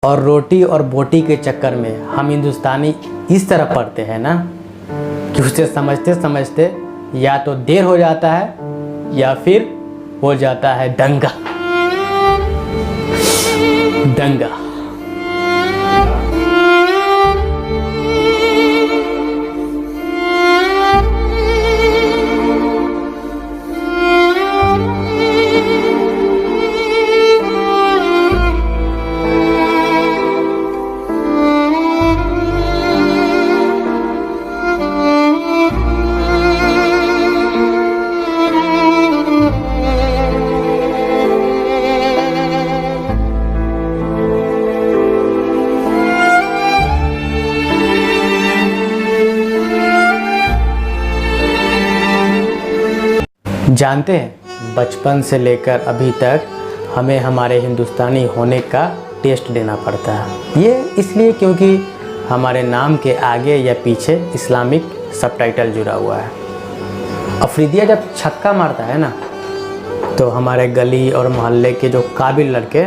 और रोटी और बोटी के चक्कर में हम हिंदुस्तानी इस तरह पढ़ते हैं ना कि उसे समझते समझते या तो देर हो जाता है या फिर हो जाता है दंगा। दंगा। जानते हैं, बचपन से लेकर अभी तक हमें हमारे हिंदुस्तानी होने का टेस्ट देना पड़ता है। ये इसलिए क्योंकि हमारे नाम के आगे या पीछे इस्लामिक सबटाइटल जुड़ा हुआ है। अफरीदिया जब छक्का मारता है ना, तो हमारे गली और मोहल्ले के जो काबिल लड़के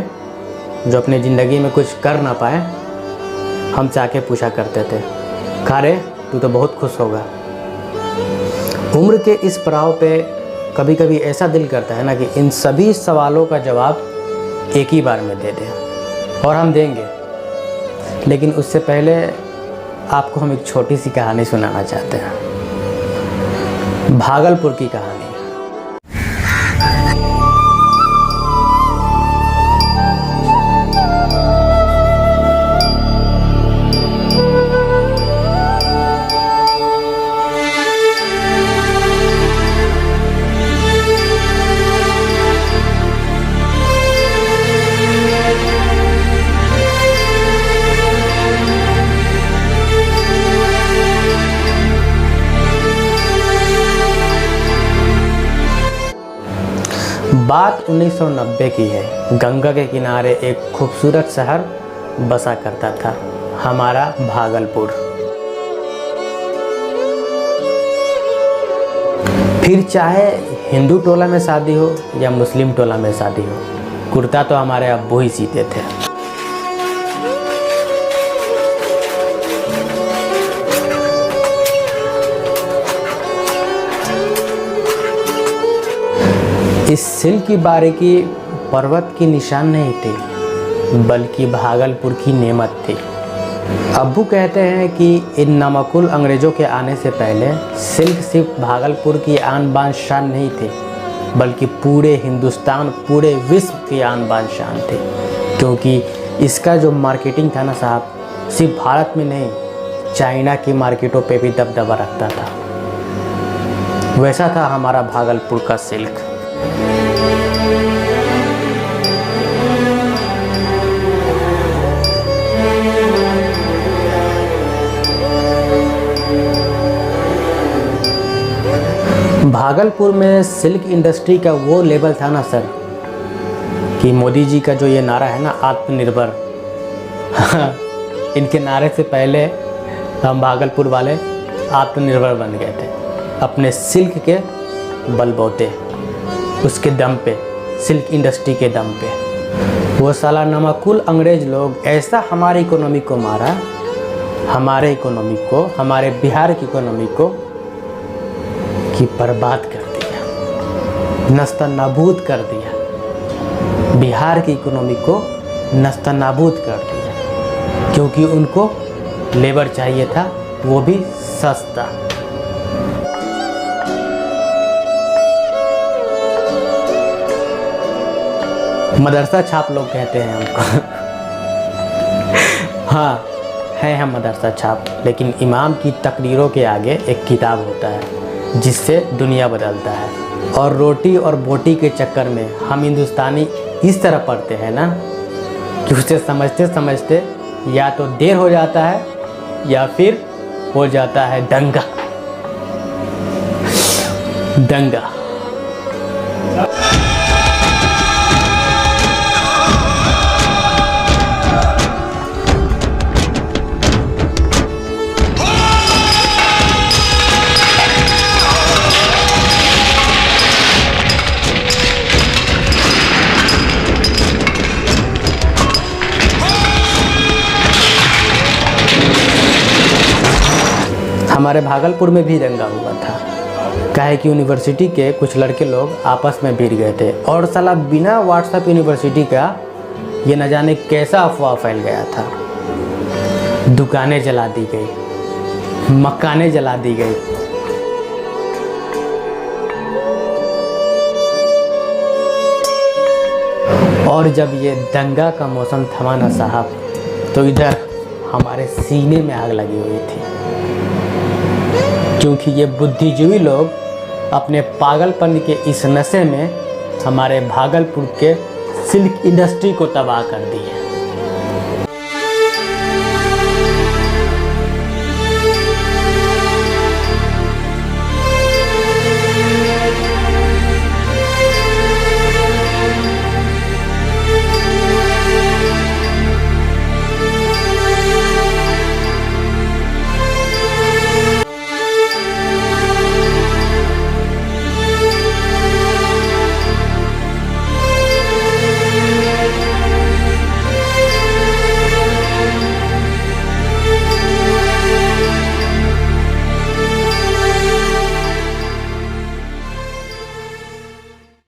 जो अपनी ज़िंदगी में कुछ कर ना पाए, हमसे आके पूछा करते थे, खारे तू तो बहुत खुश होगा। उम्र के इस पड़ाव पे कभी कभी ऐसा दिल करता है ना कि इन सभी सवालों का जवाब एक ही बार में दे दें, और हम देंगे। लेकिन उससे पहले आपको हम एक छोटी सी कहानी सुनाना चाहते हैं, भागलपुर की कहानी। बात 1990 की है। गंगा के किनारे एक खूबसूरत शहर बसा करता था, हमारा भागलपुर। फिर चाहे हिंदू टोला में शादी हो या मुस्लिम टोला में शादी हो, कुर्ता तो हमारे अब्बू ही सीते थे। इस सिल्क की बारीकी पर्वत की निशान नहीं थी, बल्कि भागलपुर की नेमत थी। अब्बू कहते हैं कि इन नमकुल अंग्रेज़ों के आने से पहले सिल्क सिर्फ भागलपुर की आन बान शान नहीं थी, बल्कि पूरे हिंदुस्तान, पूरे विश्व की आन बान शान थी। क्योंकि इसका जो मार्केटिंग था ना साहब, सिर्फ भारत में नहीं, चाइना की मार्केटों पे भी दबदबा रखता था। वैसा था हमारा भागलपुर का सिल्क। भागलपुर में सिल्क इंडस्ट्री का वो लेवल था ना सर, कि मोदी जी का जो ये नारा है ना, आत्मनिर्भर, इनके नारे से पहले हम भागलपुर वाले आत्मनिर्भर बन गए थे अपने सिल्क के बलबूते, उसके दम पे, सिल्क इंडस्ट्री के दम पे। वो साला नमकुल अंग्रेज लोग ऐसा हमारे इकोनॉमी को मारा, हमारे इकोनॉमी को, हमारे बिहार की इकोनॉमी को, कि बर्बाद कर दिया, नस्तनाबूद कर दिया। बिहार की इकोनॉमी को नस्तनाबूद कर दिया, क्योंकि उनको लेबर चाहिए था, वो भी सस्ता। मदरसा छाप लोग कहते हैं हमको। हाँ, हैं हम मदरसा छाप, लेकिन इमाम की तकरीरों के आगे एक किताब होता है जिससे दुनिया बदलता है। और रोटी और बोटी के चक्कर में हम हिंदुस्तानी इस तरह पढ़ते हैं ना कि उसे समझते समझते या तो देर हो जाता है या फिर हो जाता है दंगा। दंगा। हमारे भागलपुर में भी दंगा हुआ था। काहे कि यूनिवर्सिटी के कुछ लड़के लोग आपस में भिड़ गए थे और साला बिना व्हाट्सएप यूनिवर्सिटी का ये न जाने कैसा अफवाह फैल गया था। दुकानें जला दी गई, मकानें जला दी गई। और जब ये दंगा का मौसम थमा ना साहब, तो इधर हमारे सीने में आग लगी हुई थी, क्योंकि ये बुद्धिजीवी लोग अपने पागलपन के इस नशे में हमारे भागलपुर के सिल्क इंडस्ट्री को तबाह कर दिए।